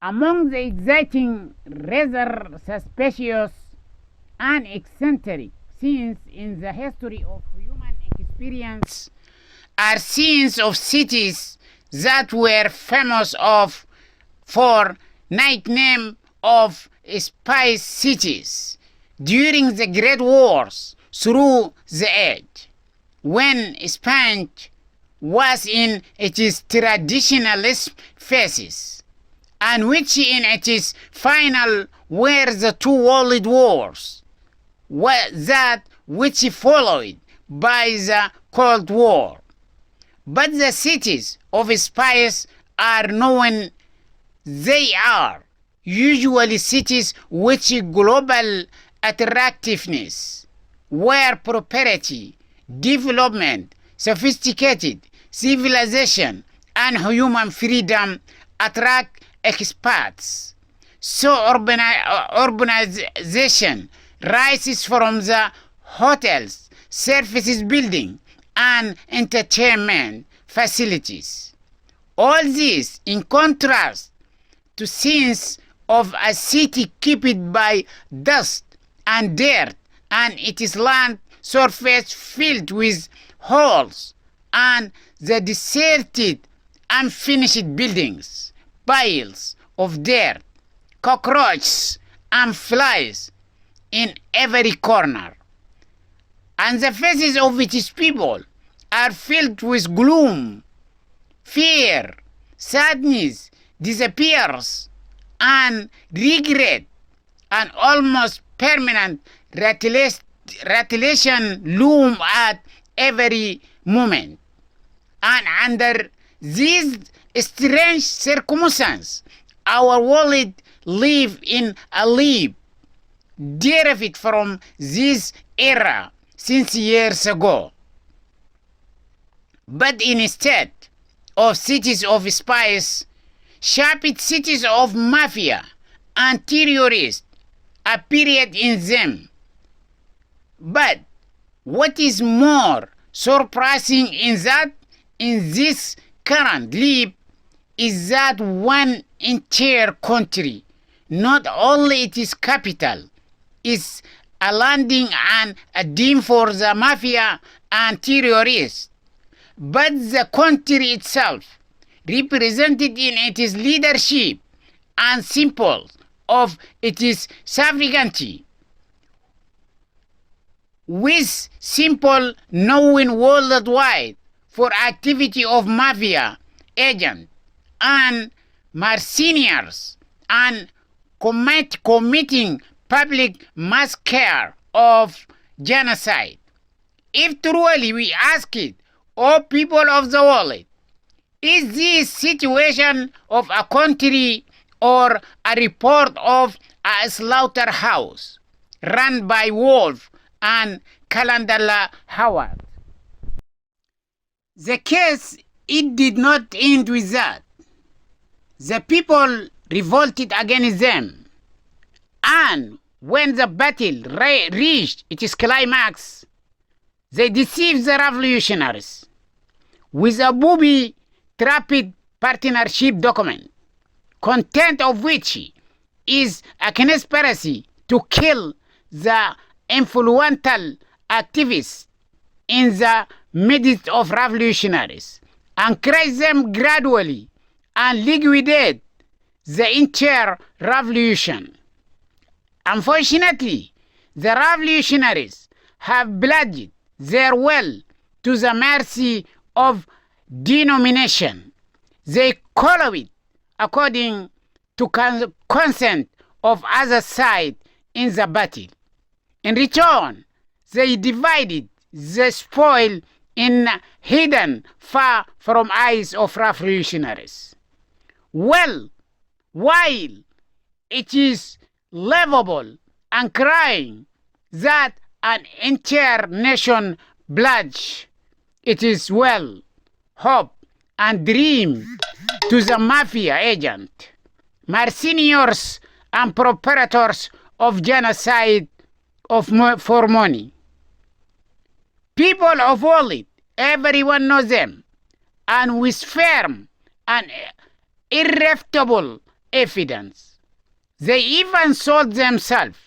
Among the exciting, rather suspicious, and eccentric scenes in the history of human experience are scenes of cities that were famous for nickname of spice cities during the Great Wars through the age, when Spain was in its traditionalist phases, and which in its final were the two world wars, that which followed by the Cold War. But the cities of spice are known. They are usually cities which global attractiveness, where prosperity, development, sophisticated civilization, and human freedom attract expats. So urbanization rises from the hotels, services building, and entertainment facilities. All this in contrast to scenes of a city kept by dust and dirt, and its land surface filled with holes, and the deserted, unfinished buildings, piles of dirt, cockroaches, and flies in every corner. And the faces of its people are filled with gloom, fear, sadness, disappears, and regret, and almost permanent retaliation loom at every moment. And under these strange circumstances, our world live in a leap derived from this era since years ago. But instead of cities of spies, shaped cities of mafia and terrorists appeared in them. But what is more surprising in this current leap is that one entire country, not only its capital, is a landing and a den for the mafia and terrorists, but the country itself, represented in its leadership and symbols of its sovereignty, with simple known worldwide for activity of mafia agents and mercenaries, and committing public massacre of genocide. If truly we ask it, O people of the world, is this situation of a country or a report of a slaughterhouse run by Wolf and Calandala Howard? The case, it did not end with that. The people revolted against them, and when the battle reached its climax, they deceived the revolutionaries with a booby-trapped partnership document, content of which is a conspiracy to kill the influential activists in the midst of revolutionaries and crush them gradually and liquidate the entire revolution. Unfortunately, the revolutionaries have pledged their will to the mercy of denomination. They follow it according to consent of other side in the battle. In return, they divided the spoil in hidden far from eyes of revolutionaries. Well, while it is laughable and crying that an entire nation pledge it is well, hope, and dream to the mafia agent, mercenaries, and perpetrators of genocide for money. People of all it, everyone knows them, and with firm and irrefutable evidence. They even sold themselves.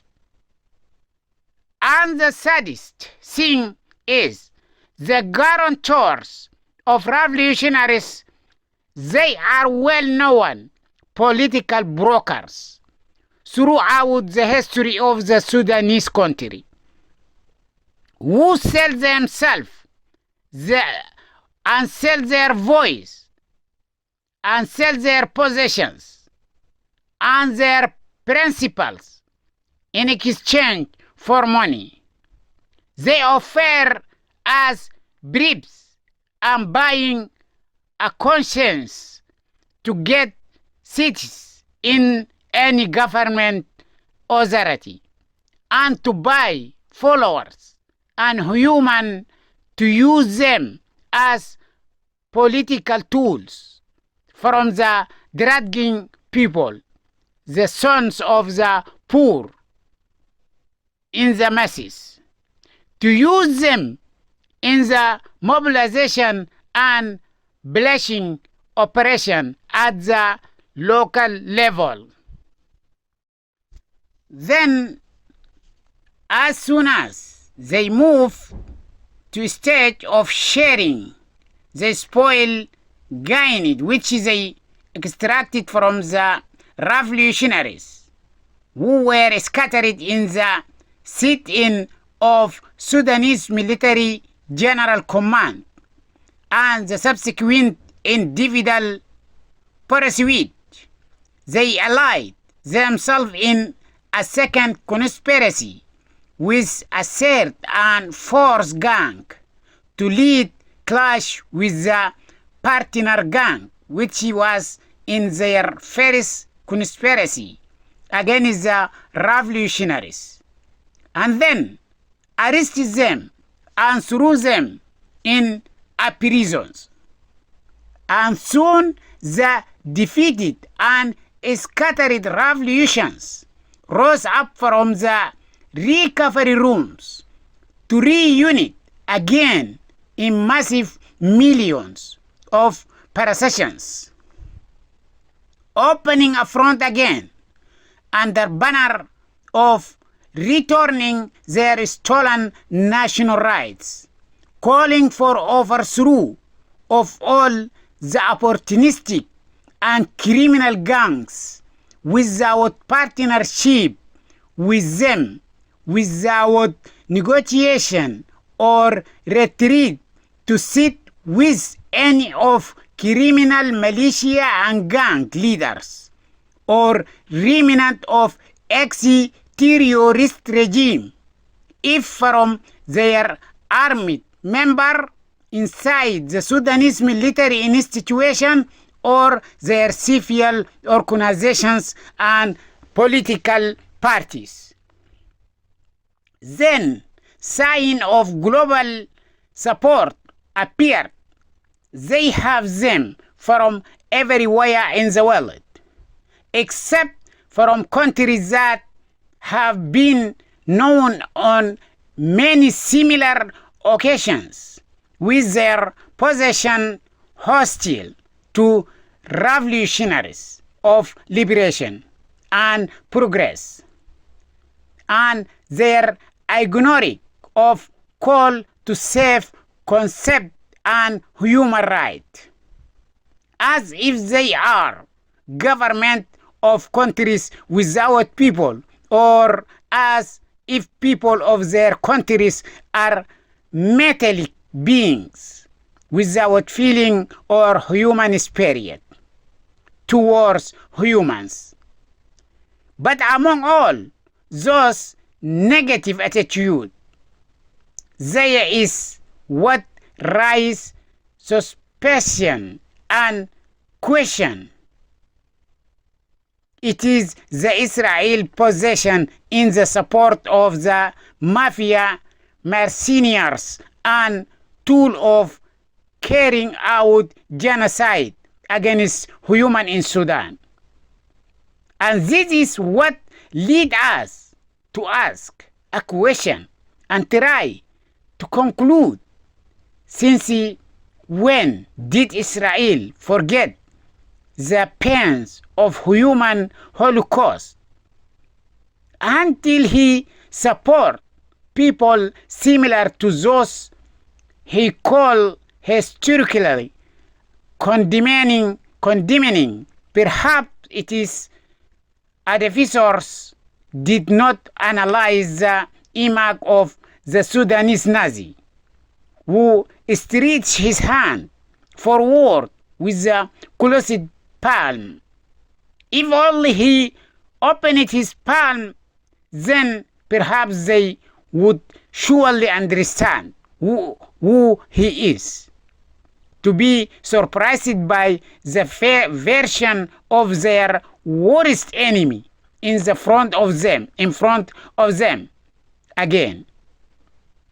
And the saddest thing is the guarantors of revolutionaries, they are well-known political brokers throughout the history of the Sudanese country, who sell themselves and sell their voice and sell their possessions and their principles in exchange for money. They offer as bribes and buying a conscience to get seats in any government authority and to buy followers and human to use them as political tools from the dragging people, the sons of the poor in the masses, to use them in the mobilization and blushing operation at the local level. Then, as soon as they move to a stage of sharing the spoil gained, which they extracted from the revolutionaries who were scattered in the sit-in of Sudanese military general command and the subsequent individual pursuit, they allied themselves in a second conspiracy with a third and fourth gang to lead clash with the partner gang, which was in their first conspiracy against the revolutionaries, and then arrested them and threw them in a prisons. And soon the defeated and scattered revolutions rose up from the recovery rooms to reunite again in massive millions of processions, opening a front again under banner of returning their stolen national rights, calling for overthrow of all the opportunistic and criminal gangs without partnership with them, without negotiation or retreat to sit with any of criminal militia and gang leaders or remnant of ex-terrorist regime, if from their armed member inside the Sudanese military institution or their civil organizations and political parties. Then sign of global support appeared. They have them from everywhere in the world, except from countries that have been known on many similar occasions with their position hostile to revolutionaries of liberation and progress, and their ignoring of call to self-concept and human right, as if they are government of countries without people, or as if people of their countries are metallic beings without feeling or human spirit towards humans. But among all those negative attitudes, there is what raises suspicion and question. It is the Israel position in the support of the mafia mercenaries and tool of carrying out genocide against human in Sudan. And this is what lead us to ask a question and try to conclude, since when did Israel forget the pains of human Holocaust until he support people similar to those he called historically condemning. Perhaps it is advisors did not analyze the image of the Sudanese Nazi, who stretched his hand forward with the closed palm. If only he opened his palm, then perhaps they would surely understand who he is. To be surprised by the version of their worst enemy in front of them, again,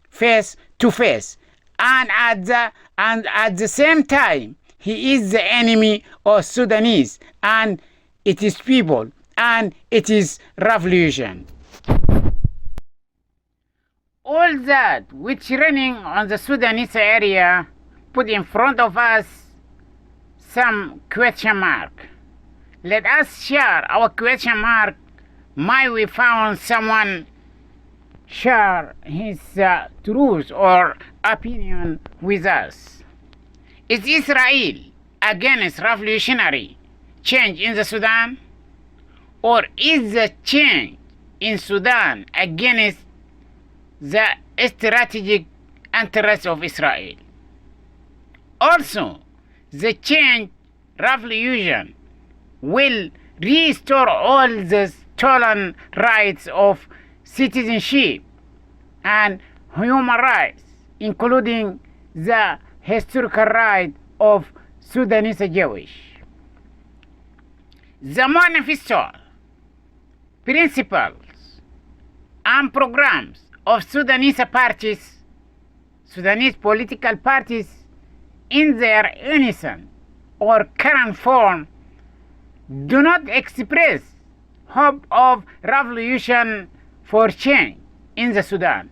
face to face, and at the same time, he is the enemy of Sudanese and its people and its revolution. All that which running on the Sudanese area put in front of us some question mark. Let us share our question mark. Might we found someone share his truth or opinion with us? Is Israel against revolutionary change in the Sudan? Or is the change in Sudan against the strategic interests of Israel? Also, the change revolution will restore all the stolen rights of citizenship and human rights, including the historical right of Sudanese Jewish. The manifesto, principles, and programs of Sudanese political parties in their innocent or current form do not express hope of revolution for change in the Sudan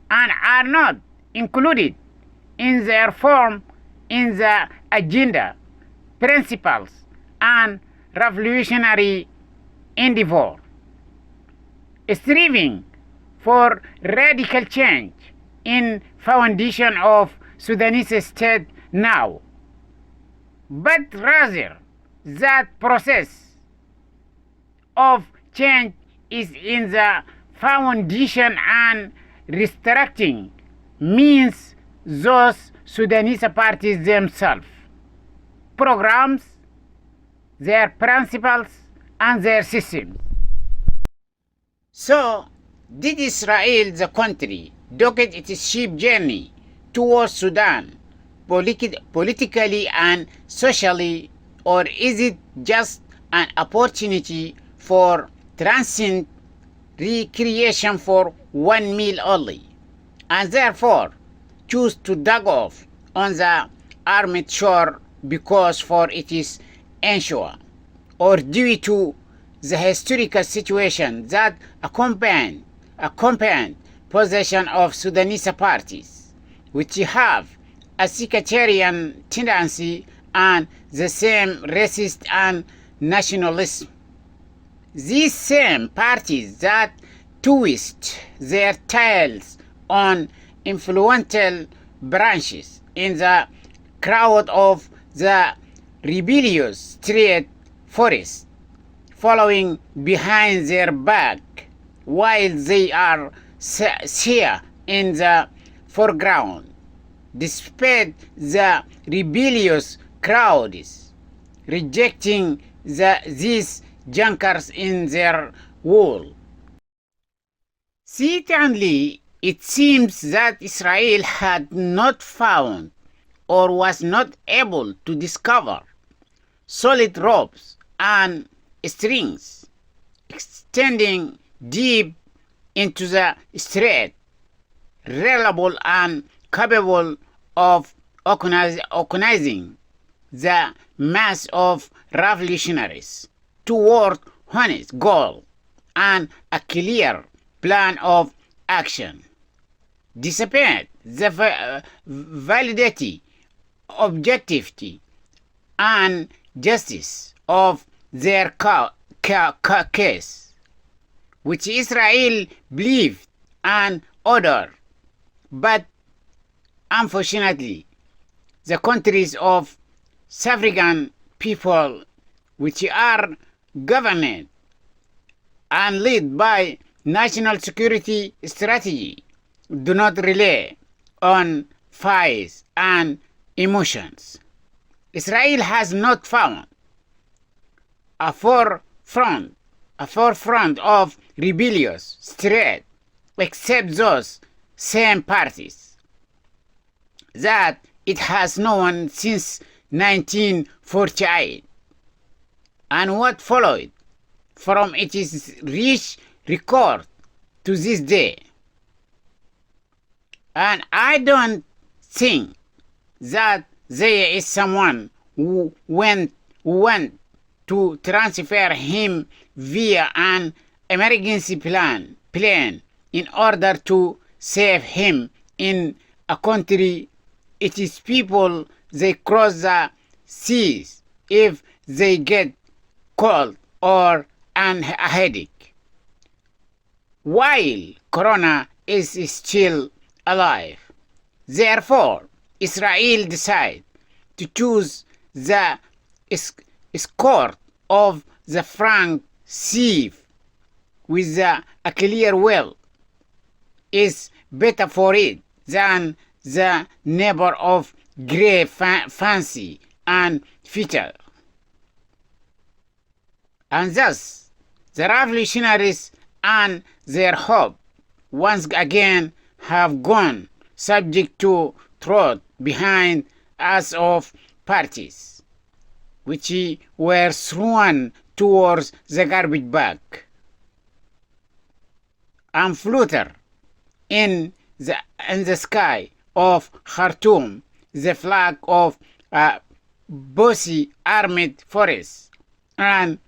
and are not included in their form in the agenda, principles, and revolutionary endeavor. Striving for radical change in foundation of Sudanese state now, but rather that process of change is in the foundation and restricting means those Sudanese parties themselves, programs, their principles, and their systems. So, did Israel, the country, dogged its ship journey towards Sudan politically and socially, or is it just an opportunity for transient recreation for one meal only, and therefore choose to dug off on the armed shore because for it is ensure, or due to the historical situation that accompanied possession of Sudanese parties, which have a sectarian tendency and the same racist and nationalism. These same parties that twist their tails on influential branches in the crowd of the rebellious street forest, following behind their back while they are here in the foreground, despite the rebellious crowds rejecting these junkers in their wall. Certainly, it seems that Israel had not found or was not able to discover solid ropes and strings extending deep into the strait, reliable and capable of organizing the mass of revolutionaries toward honest goal and a clear plan of action. Despite the validity, objectivity, and justice of their case, which Israel believed and ordered. But unfortunately, the countries of African people, which are governed and led by national security strategy, do not rely on fears and emotions. Israel has not found a forefront of rebellious threat except those same parties that it has known since 1948, and what followed from its rich record to this day. And I don't think that there is someone who went to transfer him via an emergency plane in order to save him in a country. It is people, they cross the seas if they get cold or a headache, while Corona is still alive. Therefore, Israel decided to choose the escort of the frank thief with a clear will is better for it than the neighbor of grey fancy and feature. And thus, the revolutionaries and their hope once again have gone subject to thought behind us of parties, which were thrown towards the garbage bag and flutter in the sky of Khartoum, the flag of bossy armed force, and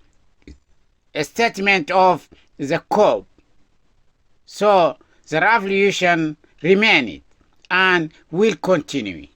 a statement of the coup. So the revolution remained and will continue.